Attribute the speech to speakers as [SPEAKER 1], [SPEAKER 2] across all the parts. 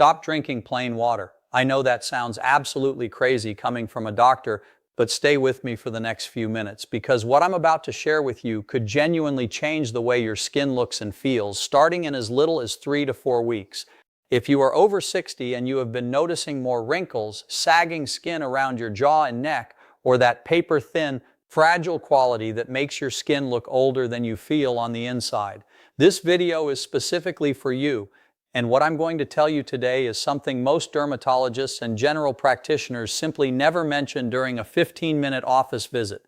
[SPEAKER 1] Stop drinking plain water. I know that sounds absolutely crazy coming from a doctor, but stay with me for the next few minutes because what I'm about to share with you could genuinely change the way your skin looks and feels, starting in as little as 3 to 4 weeks. If you are over 60 and you have been noticing more wrinkles, sagging skin around your jaw and neck, or that paper-thin, fragile quality that makes your skin look older than you feel on the inside, this video is specifically for you. And what I'm going to tell you today is something most dermatologists and general practitioners simply never mention during a 15-minute office visit.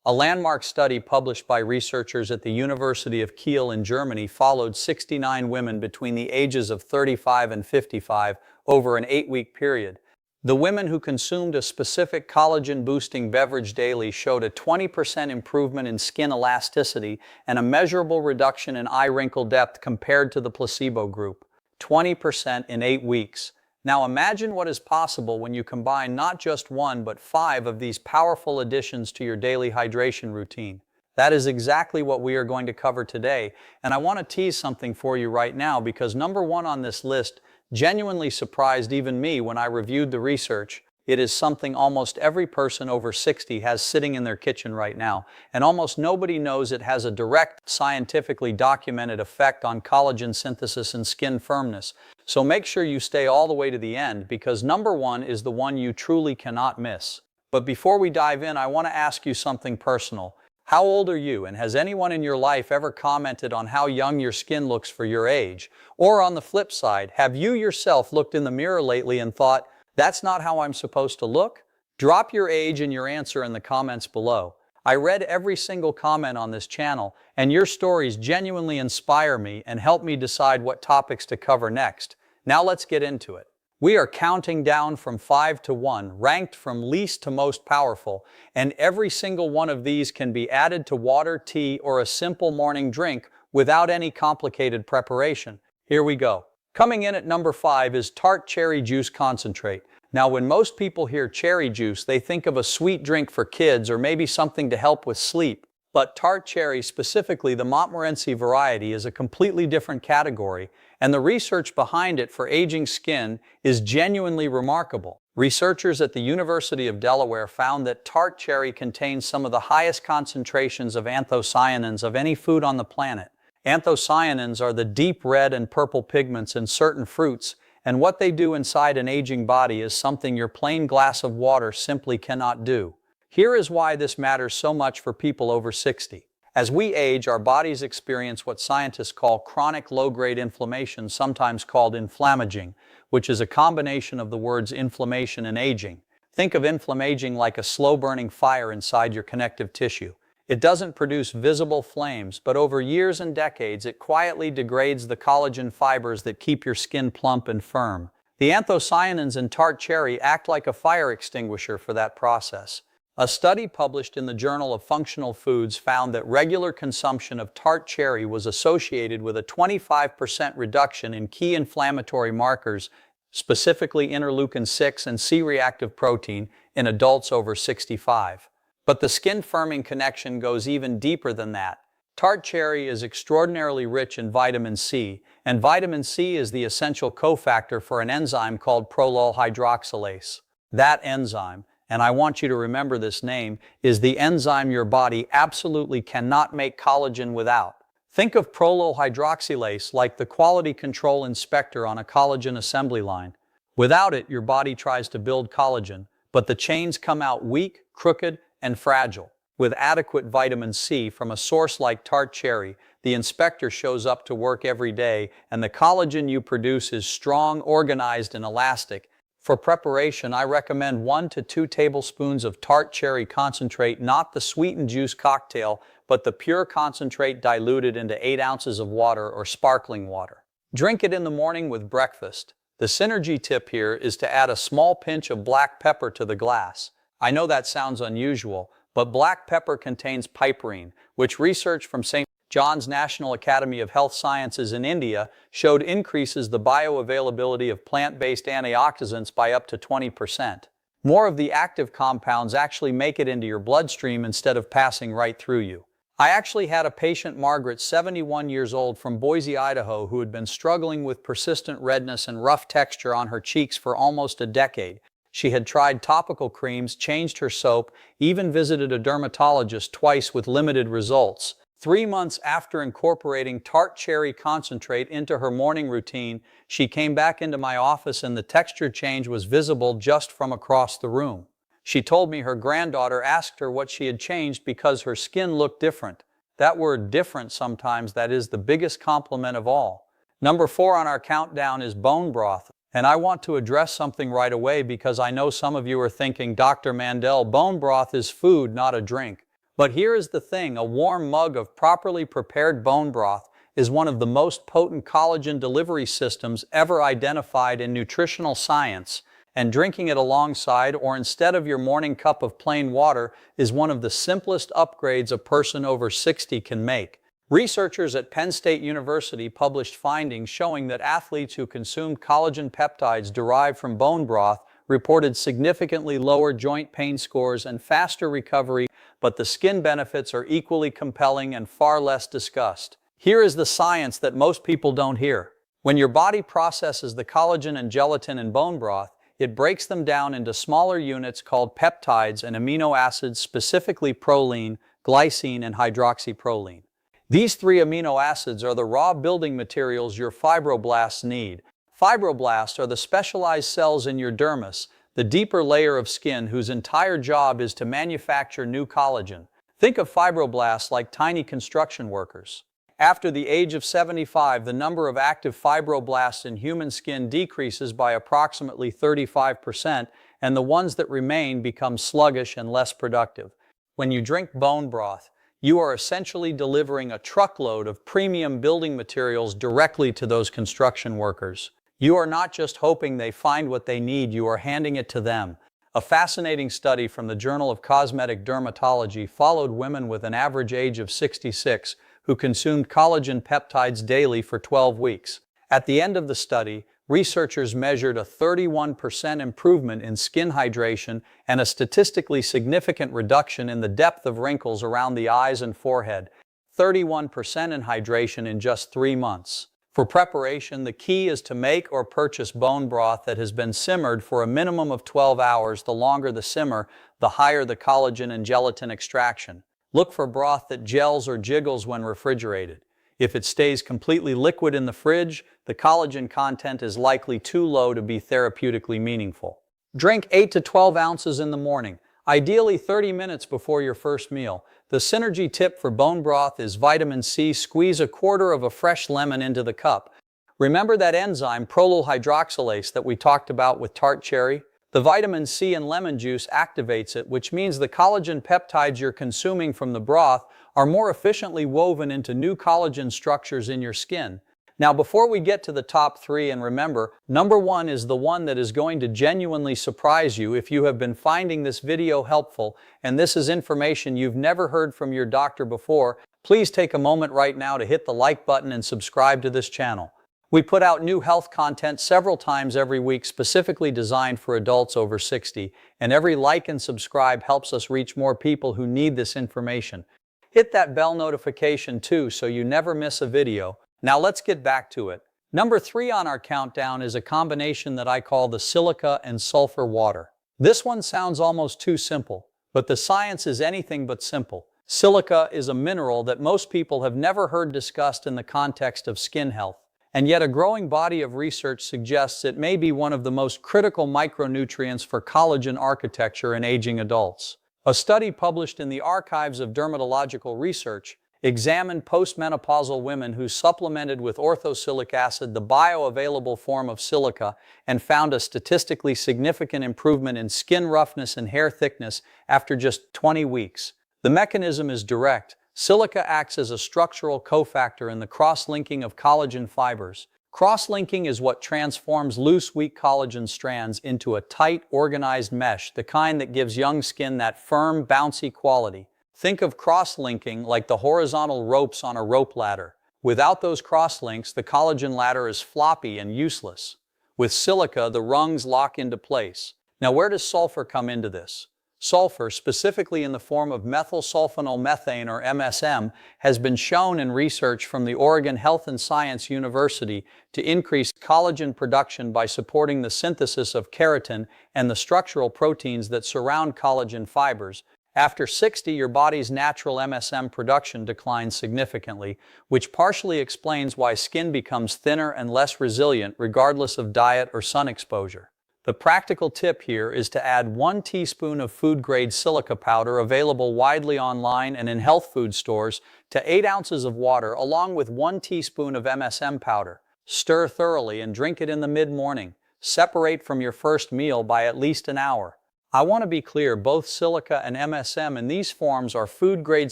[SPEAKER 1] A landmark study published by researchers at the University of Kiel in Germany followed 69 women between the ages of 35 and 55 over an 8-week period. The women who consumed a specific collagen-boosting beverage daily showed a 20% improvement in skin elasticity and a measurable reduction in eye wrinkle depth compared to the placebo group. 20% in 8 weeks. Now imagine what is possible when you combine not just 1 but 5 of these powerful additions to your daily hydration routine. That is exactly what we are going to cover today, and I want to tease something for you right now because number 1 on this list genuinely surprised even me when I reviewed the research. It is something almost every person over 60 has sitting in their kitchen right now, and almost nobody knows it has a direct, scientifically documented effect on collagen synthesis and skin firmness. So make sure you stay all the way to the end because number 1 is the one you truly cannot miss. But before we dive in, I want to ask you something personal. How old are you, and has anyone in your life ever commented on how young your skin looks for your age? Or on the flip side, have you yourself looked in the mirror lately and thought, "That's not how I'm supposed to look"? Drop your age and your answer in the comments below. I read every single comment on this channel, and your stories genuinely inspire me and help me decide what topics to cover next. Now let's get into it. We are counting down from 5 to 1, ranked from least to most powerful, and every single one of these can be added to water, tea, or a simple morning drink without any complicated preparation. Here we go. Coming in at number 5 is Tart Cherry Juice Concentrate. Now, when most people hear cherry juice, they think of a sweet drink for kids or maybe something to help with sleep. But Tart Cherry, specifically the Montmorency variety, is a completely different category, and the research behind it for aging skin is genuinely remarkable. Researchers at the University of Delaware found that Tart Cherry contains some of the highest concentrations of anthocyanins of any food on the planet. Anthocyanins are the deep red and purple pigments in certain fruits, and what they do inside an aging body is something your plain glass of water simply cannot do. Here is why this matters so much for people over 60. As we age, our bodies experience what scientists call chronic low-grade inflammation, sometimes called inflammaging, which is a combination of the words inflammation and aging. Think of inflammaging like a slow-burning fire inside your connective tissue. It doesn't produce visible flames, but over years and decades, it quietly degrades the collagen fibers that keep your skin plump and firm. The anthocyanins in Tart Cherry act like a fire extinguisher for that process. A study published in the Journal of Functional Foods found that regular consumption of Tart Cherry was associated with a 25% reduction in key inflammatory markers, specifically interleukin-6 and C-reactive protein, in adults over 65. But the skin firming connection goes even deeper than that. Tart Cherry is extraordinarily rich in vitamin C, and vitamin C is the essential cofactor for an enzyme called prolyl hydroxylase. That enzyme, and I want you to remember this name, is the enzyme your body absolutely cannot make collagen without. Think of prolyl hydroxylase like the quality control inspector on a collagen assembly line. Without it, your body tries to build collagen, but the chains come out weak, crooked, and fragile. With adequate vitamin C from a source like Tart Cherry, the inspector shows up to work every day, and the collagen you produce is strong, organized, and elastic. For preparation, I recommend 1 to 2 tablespoons of Tart Cherry concentrate, not the sweetened juice cocktail, but the pure concentrate diluted into 8 ounces of water or sparkling water. Drink it in the morning with breakfast. The synergy tip here is to add a small pinch of black pepper to the glass. I know that sounds unusual, but black pepper contains piperine, which research from St. John's National Academy of Health Sciences in India showed increases the bioavailability of plant-based antioxidants by up to 20%. More of the active compounds actually make it into your bloodstream instead of passing right through you. I actually had a patient, Margaret, 71 years old, from Boise, Idaho, who had been struggling with persistent redness and rough texture on her cheeks for almost a decade. She had tried topical creams, changed her soap, even visited a dermatologist twice with limited results. 3 months after incorporating tart cherry concentrate into her morning routine, she came back into my office and the texture change was visible just from across the room. She told me her granddaughter asked her what she had changed because her skin looked different. That word different, sometimes that is the biggest compliment of all. Number 4 on our countdown is bone broth. And I want to address something right away because I know some of you are thinking, Dr. Mandell, bone broth is food, not a drink. But here is the thing, a warm mug of properly prepared bone broth is one of the most potent collagen delivery systems ever identified in nutritional science. And drinking it alongside or instead of your morning cup of plain water is one of the simplest upgrades a person over 60 can make. Researchers at Penn State University published findings showing that athletes who consumed collagen peptides derived from bone broth reported significantly lower joint pain scores and faster recovery, but the skin benefits are equally compelling and far less discussed. Here is the science that most people don't hear. When your body processes the collagen and gelatin in bone broth, it breaks them down into smaller units called peptides and amino acids, specifically proline, glycine, and hydroxyproline. These 3 amino acids are the raw building materials your fibroblasts need. Fibroblasts are the specialized cells in your dermis, the deeper layer of skin whose entire job is to manufacture new collagen. Think of fibroblasts like tiny construction workers. After the age of 75, the number of active fibroblasts in human skin decreases by approximately 35%, and the ones that remain become sluggish and less productive. When you drink bone broth, you are essentially delivering a truckload of premium building materials directly to those construction workers. You are not just hoping they find what they need, you are handing it to them. A fascinating study from the Journal of Cosmetic Dermatology followed women with an average age of 66 who consumed collagen peptides daily for 12 weeks. At the end of the study, researchers measured a 31% improvement in skin hydration and a statistically significant reduction in the depth of wrinkles around the eyes and forehead. 31% in hydration in just 3 months. For preparation, the key is to make or purchase bone broth that has been simmered for a minimum of 12 hours. The longer the simmer, the higher the collagen and gelatin extraction. Look for broth that gels or jiggles when refrigerated. If it stays completely liquid in the fridge, the collagen content is likely too low to be therapeutically meaningful. Drink 8 to 12 ounces in the morning, ideally 30 minutes before your first meal. The synergy tip for bone broth is vitamin C. Squeeze a quarter of a fresh lemon into the cup. Remember that enzyme, prolyl hydroxylase, that we talked about with tart cherry? The vitamin C in lemon juice activates it, which means the collagen peptides you're consuming from the broth are more efficiently woven into new collagen structures in your skin. Now, before we get to the top 3, and remember, number 1 is the one that is going to genuinely surprise you if you have been finding this video helpful and this is information you've never heard from your doctor before, please take a moment right now to hit the like button and subscribe to this channel. We put out new health content several times every week specifically designed for adults over 60, and every like and subscribe helps us reach more people who need this information. Hit that bell notification too so you never miss a video. Now let's get back to it. Number 3 on our countdown is a combination that I call the silica and sulfur water. This one sounds almost too simple, but the science is anything but simple. Silica is a mineral that most people have never heard discussed in the context of skin health. And yet a growing body of research suggests it may be one of the most critical micronutrients for collagen architecture in aging adults. A study published in the Archives of Dermatological Research examined postmenopausal women who supplemented with orthosilic acid, the bioavailable form of silica, and found a statistically significant improvement in skin roughness and hair thickness after just 20 weeks. The mechanism is direct. Silica acts as a structural cofactor in the cross-linking of collagen fibers. Cross-linking is what transforms loose, weak collagen strands into a tight, organized mesh, the kind that gives young skin that firm, bouncy quality. Think of cross-linking like the horizontal ropes on a rope ladder. Without those cross-links, the collagen ladder is floppy and useless. With silica, the rungs lock into place. Now, where does sulfur come into this? Sulfur, specifically in the form of methylsulfonylmethane or MSM, has been shown in research from the Oregon Health and Science University to increase collagen production by supporting the synthesis of keratin and the structural proteins that surround collagen fibers. After 60, your body's natural MSM production declines significantly, which partially explains why skin becomes thinner and less resilient regardless of diet or sun exposure. The practical tip here is to add 1 teaspoon of food-grade silica powder available widely online and in health food stores to 8 ounces of water along with 1 teaspoon of MSM powder. Stir thoroughly and drink it in the mid-morning. Separate from your first meal by at least an hour. I want to be clear, both silica and MSM in these forms are food-grade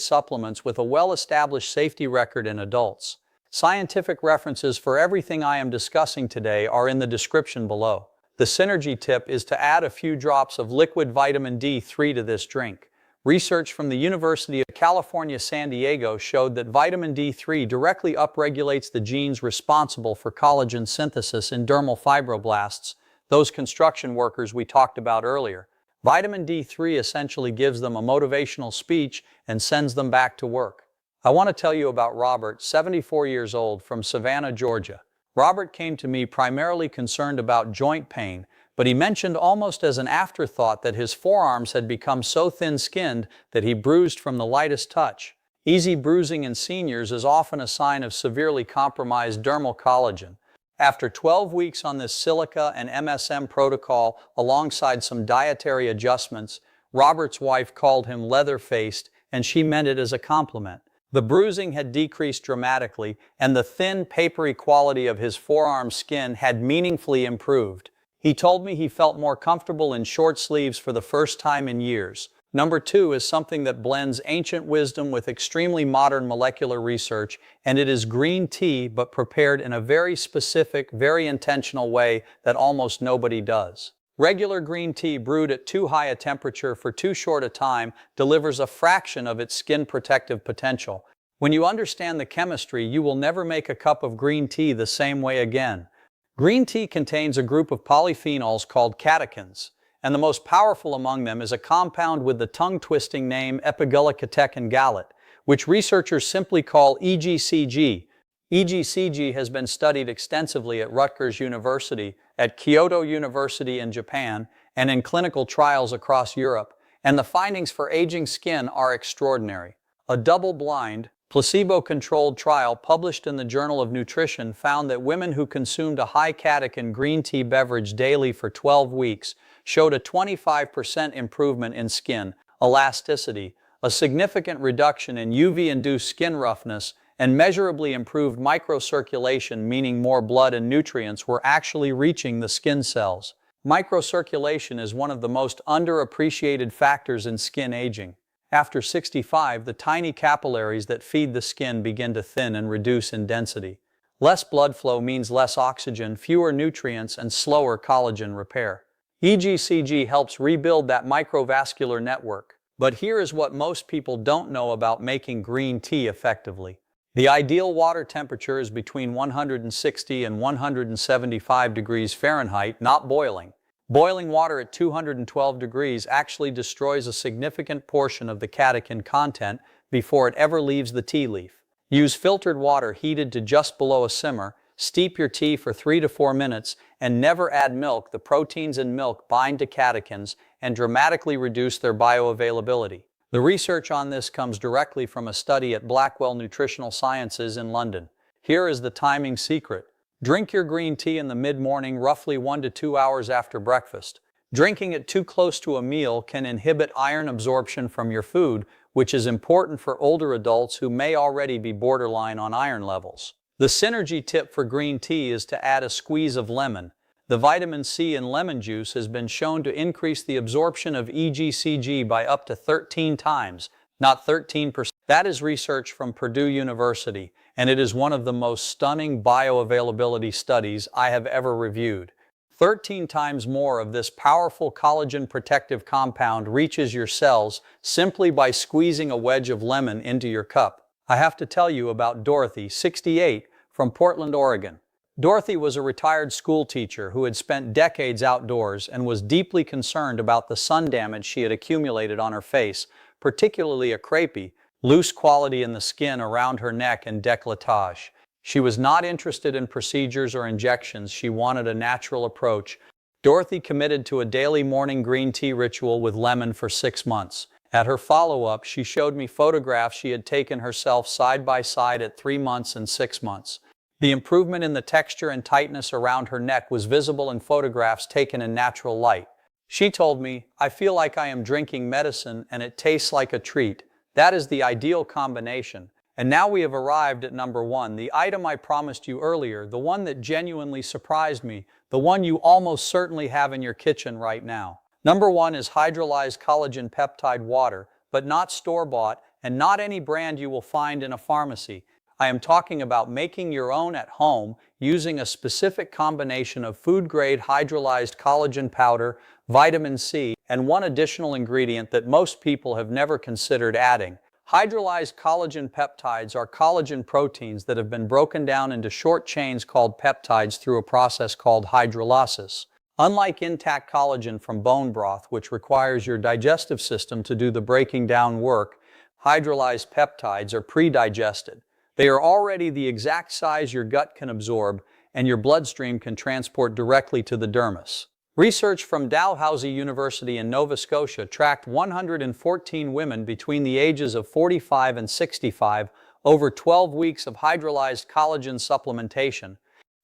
[SPEAKER 1] supplements with a well-established safety record in adults. Scientific references for everything I am discussing today are in the description below. The synergy tip is to add a few drops of liquid vitamin D3 to this drink. Research from the University of California, San Diego showed that vitamin D3 directly upregulates the genes responsible for collagen synthesis in dermal fibroblasts, those construction workers we talked about earlier. Vitamin D3 essentially gives them a motivational speech and sends them back to work. I want to tell you about Robert, 74 years old, from Savannah, Georgia. Robert came to me primarily concerned about joint pain, but he mentioned almost as an afterthought that his forearms had become so thin-skinned that he bruised from the lightest touch. Easy bruising in seniors is often a sign of severely compromised dermal collagen. After 12 weeks on this silica and MSM protocol alongside some dietary adjustments, Robert's wife called him leather-faced, and she meant it as a compliment. The bruising had decreased dramatically, and the thin, papery quality of his forearm skin had meaningfully improved. He told me he felt more comfortable in short sleeves for the first time in years. Number 2 is something that blends ancient wisdom with extremely modern molecular research, and it is green tea, but prepared in a very specific, very intentional way that almost nobody does. Regular green tea brewed at too high a temperature for too short a time delivers a fraction of its skin protective potential. When you understand the chemistry, you will never make a cup of green tea the same way again. Green tea contains a group of polyphenols called catechins, and the most powerful among them is a compound with the tongue-twisting name epiglycatechin gallate, which researchers simply call EGCG. EGCG has been studied extensively at Rutgers University, at Kyoto University in Japan, and in clinical trials across Europe, and the findings for aging skin are extraordinary. A double-blind, placebo-controlled trial published in the Journal of Nutrition found that women who consumed a high catechin green tea beverage daily for 12 weeks showed a 25% improvement in skin elasticity, a significant reduction in UV-induced skin roughness, and measurably improved microcirculation, meaning more blood and nutrients were actually reaching the skin cells. Microcirculation is one of the most underappreciated factors in skin aging. After 65, the tiny capillaries that feed the skin begin to thin and reduce in density. Less blood flow means less oxygen, fewer nutrients, and slower collagen repair. EGCG helps rebuild that microvascular network. But here is what most people don't know about making green tea effectively. The ideal water temperature is between 160 and 175 degrees Fahrenheit, not boiling. Boiling water at 212 degrees actually destroys a significant portion of the catechin content before it ever leaves the tea leaf. Use filtered water heated to just below a simmer, steep your tea for 3 to 4 minutes, and never add milk. The proteins in milk bind to catechins and dramatically reduce their bioavailability. The research on this comes directly from a study at Blackwell Nutritional Sciences in London. Here is the timing secret. Drink your green tea in the mid-morning, roughly 1 to 2 hours after breakfast. Drinking it too close to a meal can inhibit iron absorption from your food, which is important for older adults who may already be borderline on iron levels. The synergy tip for green tea is to add a squeeze of lemon. The vitamin C in lemon juice has been shown to increase the absorption of EGCG by up to 13 times, not 13%. That is research from Purdue University, and it is one of the most stunning bioavailability studies I have ever reviewed. 13 times more of this powerful collagen protective compound reaches your cells simply by squeezing a wedge of lemon into your cup. I have to tell you about Dorothy, 68, from Portland, Oregon. Dorothy was a retired school teacher who had spent decades outdoors and was deeply concerned about the sun damage she had accumulated on her face, particularly a crepey, loose quality in the skin around her neck and décolletage. She was not interested in procedures or injections. She wanted a natural approach. Dorothy committed to a daily morning green tea ritual with lemon for 6 months. At her follow-up, she showed me photographs she had taken herself side by side at 3 months and 6 months. The improvement in the texture and tightness around her neck was visible in photographs taken in natural light. She told me, "I feel like I am drinking medicine and it tastes like a treat. That is the ideal combination." And now we have arrived at number 1, the item I promised you earlier, the one that genuinely surprised me, the one you almost certainly have in your kitchen right now. Number 1 is hydrolyzed collagen peptide water, but not store-bought and not any brand you will find in a pharmacy. I am talking about making your own at home using a specific combination of food-grade hydrolyzed collagen powder, vitamin C, and one additional ingredient that most people have never considered adding. Hydrolyzed collagen peptides are collagen proteins that have been broken down into short chains called peptides through a process called hydrolysis. Unlike intact collagen from bone broth, which requires your digestive system to do the breaking down work, hydrolyzed peptides are pre-digested. They are already the exact size your gut can absorb, and your bloodstream can transport directly to the dermis. Research from Dalhousie University in Nova Scotia tracked 114 women between the ages of 45 and 65 over 12 weeks of hydrolyzed collagen supplementation.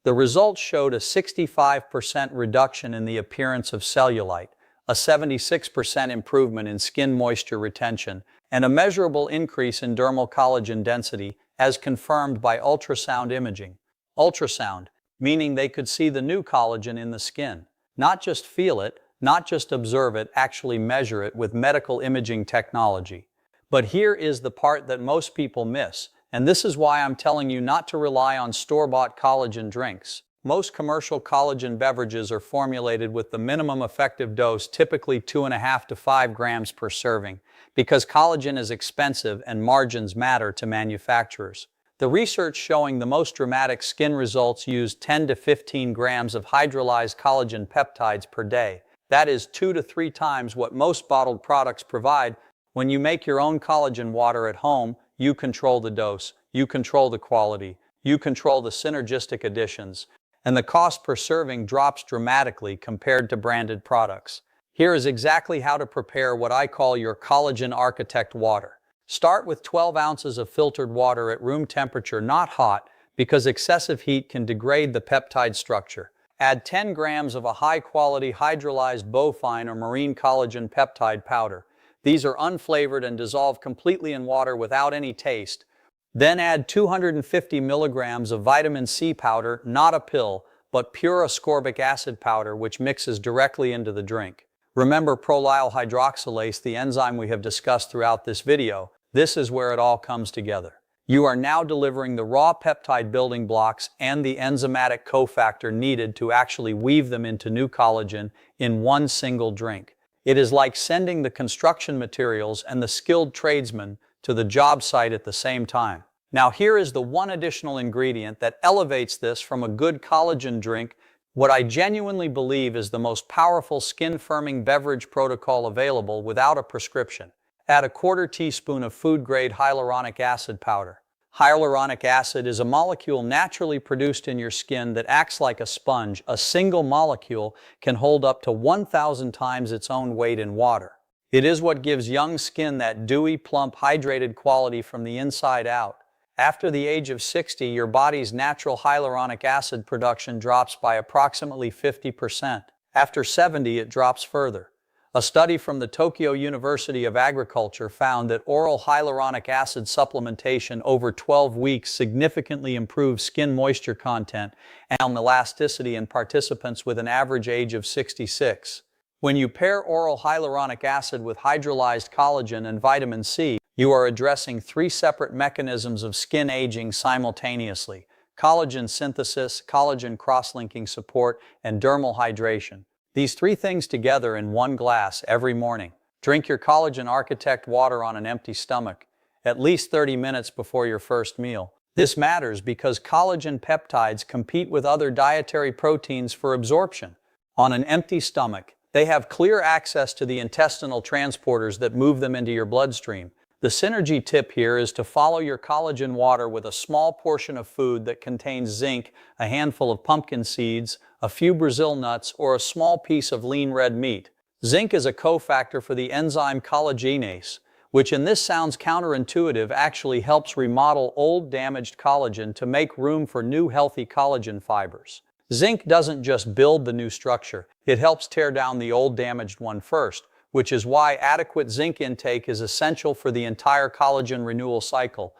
[SPEAKER 1] The results showed a 65% reduction in the appearance of cellulite, a 76% improvement in skin moisture retention, and a measurable increase in dermal collagen density, as confirmed by ultrasound imaging. Ultrasound, meaning they could see the new collagen in the skin. Not just feel it, not just observe it, actually measure it with medical imaging technology. But here is the part that most people miss, and this is why I'm telling you not to rely on store-bought collagen drinks. Most commercial collagen beverages are formulated with the minimum effective dose, typically 2.5 to 5 grams per serving, because collagen is expensive and margins matter to manufacturers. The research showing the most dramatic skin results used 10 to 15 grams of hydrolyzed collagen peptides per day. That is 2 to 3 times what most bottled products provide. When you make your own collagen water at home, you control the dose, you control the quality, you control the synergistic additions, and the cost per serving drops dramatically compared to branded products. Here is exactly how to prepare what I call your collagen architect water. Start with 12 ounces of filtered water at room temperature, not hot, because excessive heat can degrade the peptide structure. Add 10 grams of a high-quality hydrolyzed bovine or marine collagen peptide powder. These are unflavored and dissolve completely in water without any taste. Then add 250 milligrams of vitamin C powder, not a pill, but pure ascorbic acid powder, which mixes directly into the drink. Remember prolyl hydroxylase, the enzyme we have discussed throughout this video. This is where it all comes together. You are now delivering the raw peptide building blocks and the enzymatic cofactor needed to actually weave them into new collagen in one single drink. It is like sending the construction materials and the skilled tradesman to the job site at the same time. Now here is the one additional ingredient that elevates this from a good collagen drink, what I genuinely believe is the most powerful skin-firming beverage protocol available without a prescription. Add a 1/4 teaspoon of food-grade hyaluronic acid powder. Hyaluronic acid is a molecule naturally produced in your skin that acts like a sponge. A single molecule can hold up to 1,000 times its own weight in water. It is what gives young skin that dewy, plump, hydrated quality from the inside out. After the age of 60, your body's natural hyaluronic acid production drops by approximately 50%. After 70, it drops further. A study from the Tokyo University of Agriculture found that oral hyaluronic acid supplementation over 12 weeks significantly improves skin moisture content and elasticity in participants with an average age of 66. When you pair oral hyaluronic acid with hydrolyzed collagen and vitamin C, you are addressing 3 separate mechanisms of skin aging simultaneously: collagen synthesis, collagen cross-linking support, and dermal hydration. These 3 things together in one glass every morning. Drink your collagen architect water on an empty stomach, at least 30 minutes before your first meal. This matters because collagen peptides compete with other dietary proteins for absorption. On an empty stomach, they have clear access to the intestinal transporters that move them into your bloodstream. The synergy tip here is to follow your collagen water with a small portion of food that contains zinc, a handful of pumpkin seeds, a few Brazil nuts, or a small piece of lean red meat. Zinc is a cofactor for the enzyme collagenase, which, in this sounds counterintuitive, actually helps remodel old damaged collagen to make room for new healthy collagen fibers. Zinc doesn't just build the new structure, it helps tear down the old damaged one first, which is why adequate zinc intake is essential for the entire collagen renewal cycle.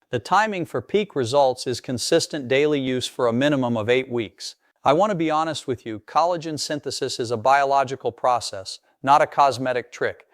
[SPEAKER 1] The timing for peak results is consistent daily use for a minimum of 8 weeks. I want to be honest with you, collagen synthesis is a biological process, not a cosmetic trick.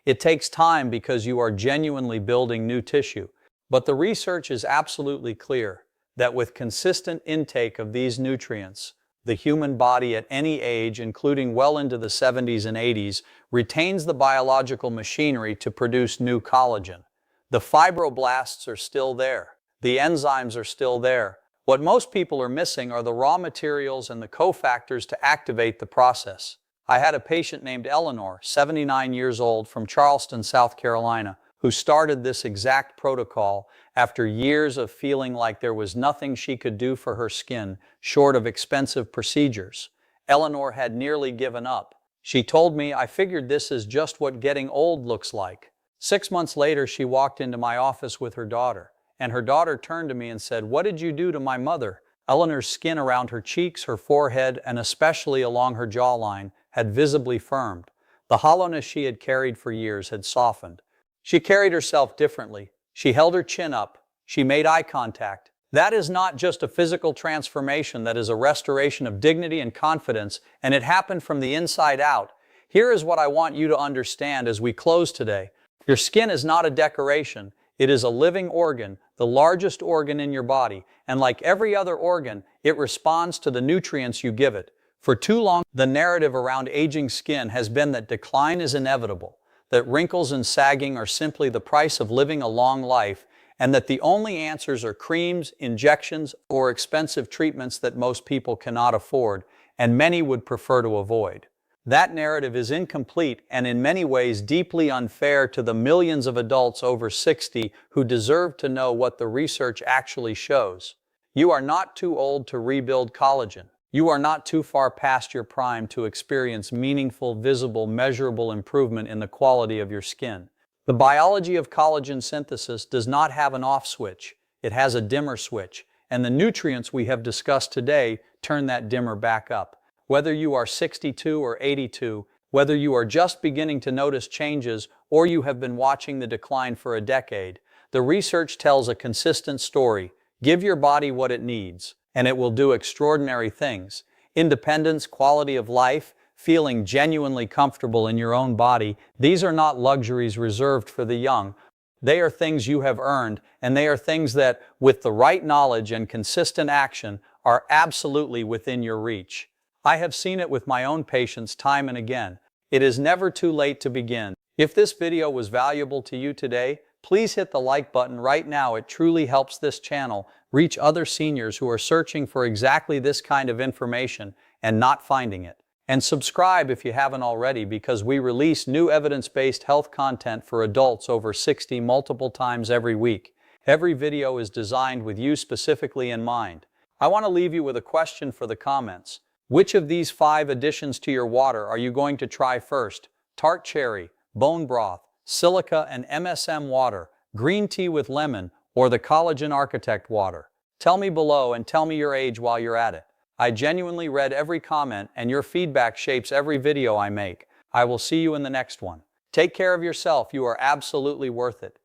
[SPEAKER 1] It takes time because you are genuinely building new tissue. But the research is absolutely clear that with consistent intake of these nutrients, the human body at any age, including well into the 70s and 80s, retains the biological machinery to produce new collagen. The fibroblasts are still there. The enzymes are still there. What most people are missing are the raw materials and the cofactors to activate the process. I had a patient named Eleanor, 79 years old, from Charleston, South Carolina, who started this exact protocol after years of feeling like there was nothing she could do for her skin short of expensive procedures. Eleanor had nearly given up. She told me, "I figured this is just what getting old looks like." 6 months later, she walked into my office with her daughter, and her daughter turned to me and said, "What did you do to my mother?" Eleanor's skin around her cheeks, her forehead, and especially along her jawline had visibly firmed. The hollowness she had carried for years had softened. She carried herself differently. She held her chin up. She made eye contact. That is not just a physical transformation, that is a restoration of dignity and confidence, and it happened from the inside out. Here is what I want you to understand as we close today. Your skin is not a decoration. It is a living organ, the largest organ in your body, and like every other organ, it responds to the nutrients you give it. For too long, the narrative around aging skin has been that decline is inevitable, that wrinkles and sagging are simply the price of living a long life, and that the only answers are creams, injections, or expensive treatments that most people cannot afford, and many would prefer to avoid. That narrative is incomplete and in many ways deeply unfair to the millions of adults over 60 who deserve to know what the research actually shows. You are not too old to rebuild collagen. You are not too far past your prime to experience meaningful, visible, measurable improvement in the quality of your skin. The biology of collagen synthesis does not have an off switch. It has a dimmer switch, and the nutrients we have discussed today turn that dimmer back up. Whether you are 62 or 82, whether you are just beginning to notice changes or you have been watching the decline for a decade, the research tells a consistent story. Give your body what it needs, and it will do extraordinary things. Independence, quality of life, feeling genuinely comfortable in your own body, these are not luxuries reserved for the young. They are things you have earned, and they are things that, with the right knowledge and consistent action, are absolutely within your reach. I have seen it with my own patients time and again. It is never too late to begin. If this video was valuable to you today, please hit the like button right now. It truly helps this channel reach other seniors who are searching for exactly this kind of information and not finding it. And subscribe if you haven't already, because we release new evidence-based health content for adults over 60 multiple times every week. Every video is designed with you specifically in mind. I want to leave you with a question for the comments. Which of these 5 additions to your water are you going to try first? Tart cherry, bone broth, silica and MSM water, green tea with lemon, or the collagen architect water? Tell me below and tell me your age while you're at it. I genuinely read every comment, and your feedback shapes every video I make. I will see you in the next one. Take care of yourself. You are absolutely worth it.